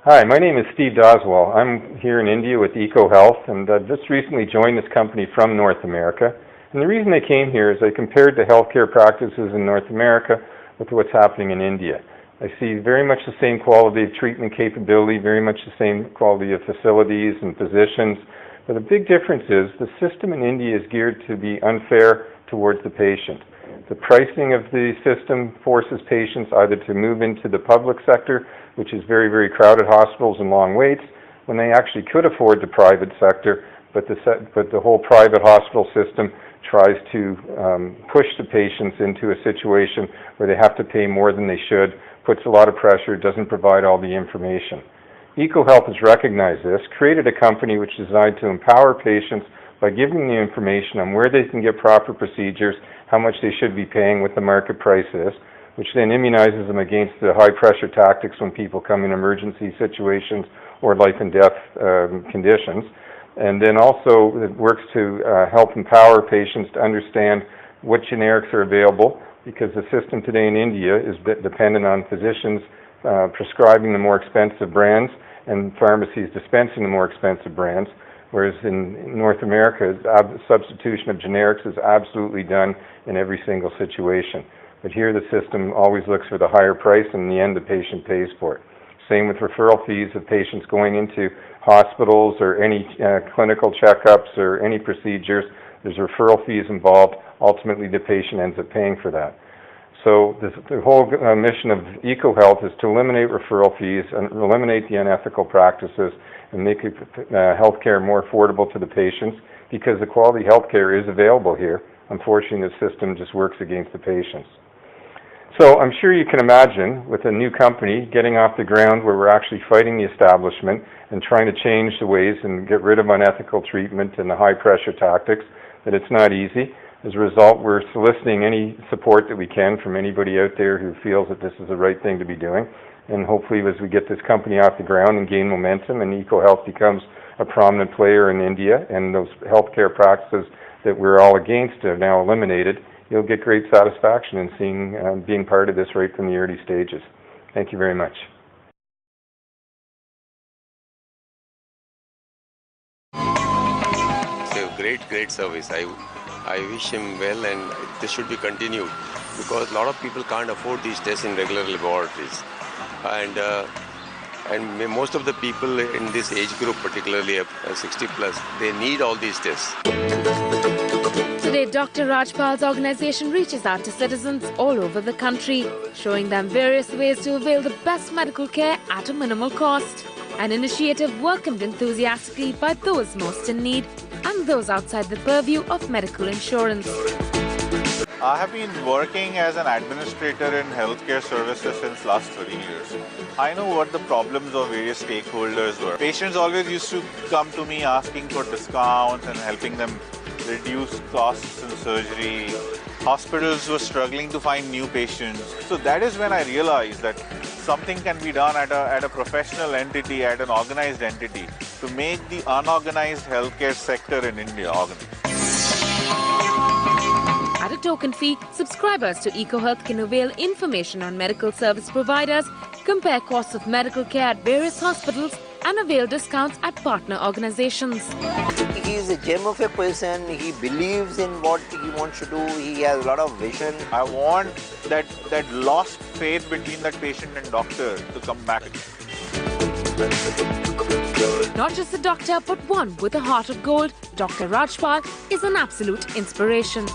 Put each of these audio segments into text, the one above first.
Hi, my name is Steve Doswell. I'm here in India with Ekohealth, and I've just recently joined this company from North America. And the reason I came here is I compared the healthcare practices in North America with what's happening in India. I see very much the same quality of treatment capability, very much the same quality of facilities and physicians. But the big difference is the system in India is geared to be unfair towards the patient. The pricing of the system forces patients either to move into the public sector, which is very, very crowded hospitals and long waits, when they actually could afford the private sector, but the whole private hospital system tries to push the patients into a situation where they have to pay more than they should, puts a lot of pressure, doesn't provide all the information. Ekohealth has recognized this, created a company which is designed to empower patients by giving them the information on where they can get proper procedures, how much they should be paying, what the market price is, which then immunizes them against the high-pressure tactics when people come in emergency situations or life and death conditions. And then also it works to help empower patients to understand what generics are available, because the system today in India is dependent on physicians prescribing the more expensive brands and pharmacies dispensing the more expensive brands, whereas in North America, substitution of generics is absolutely done in every single situation. But here the system always looks for the higher price, and in the end the patient pays for it. Same with referral fees of patients going into hospitals or any clinical checkups or any procedures. There's referral fees involved. Ultimately the patient ends up paying for that. So the whole mission of Ekohealth is to eliminate referral fees and eliminate the unethical practices and make healthcare more affordable to the patients, because the quality healthcare is available here. Unfortunately, the system just works against the patients. So I'm sure you can imagine, with a new company getting off the ground where we're actually fighting the establishment and trying to change the ways and get rid of unethical treatment and the high-pressure tactics, that it's not easy. As a result, we're soliciting any support that we can from anybody out there who feels that this is the right thing to be doing. And hopefully, as we get this company off the ground and gain momentum and Ekohealth becomes a prominent player in India, and those healthcare practices that we're all against are now eliminated, you'll get great satisfaction in seeing being part of this right from the early stages. Thank you very much. Great service. I wish him well, and this should be continued, because a lot of people can't afford these tests in regular laboratories, and most of the people in this age group, particularly 60 plus, they need all these tests. Today, Dr. Rajpal's organization reaches out to citizens all over the country, showing them various ways to avail the best medical care at a minimal cost. An initiative welcomed enthusiastically by those most in need and those outside the purview of medical insurance. I have been working as an administrator in healthcare services since last 30 years. I know what the problems of various stakeholders were. Patients always used to come to me asking for discounts and helping them reduce costs in surgery. Hospitals were struggling to find new patients. So that is when I realized that something can be done at a professional entity, at an organized entity, to make the unorganized healthcare sector in India organized. At a token fee, subscribers to Ekohealth can avail information on medical service providers, compare costs of medical care at various hospitals, and avail discounts at partner organizations. He is a gem of a person. He believes in what he wants to do. He has a lot of vision. I want that lost faith between that patient and doctor to come back. Not just a doctor, but one with a heart of gold, Dr. Rajpal is an absolute inspiration.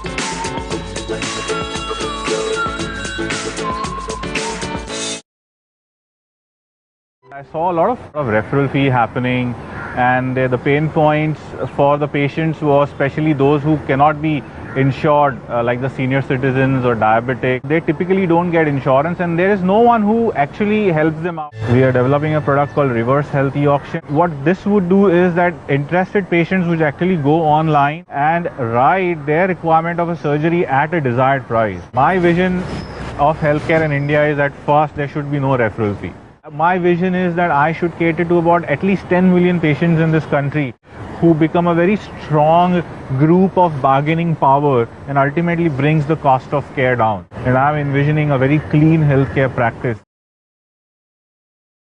I saw a lot of referral fee happening, and the pain points for the patients were especially those who cannot be insured, like the senior citizens or diabetic. They typically don't get insurance, and there is no one who actually helps them out. We are developing a product called Reverse Health E-Auction. What this would do is that interested patients would actually go online and write their requirement of a surgery at a desired price. My vision of healthcare in India is that first there should be no referral fee. My vision is that I should cater to about at least 10 million patients in this country who become a very strong group of bargaining power and ultimately brings the cost of care down. And I'm envisioning a very clean healthcare practice.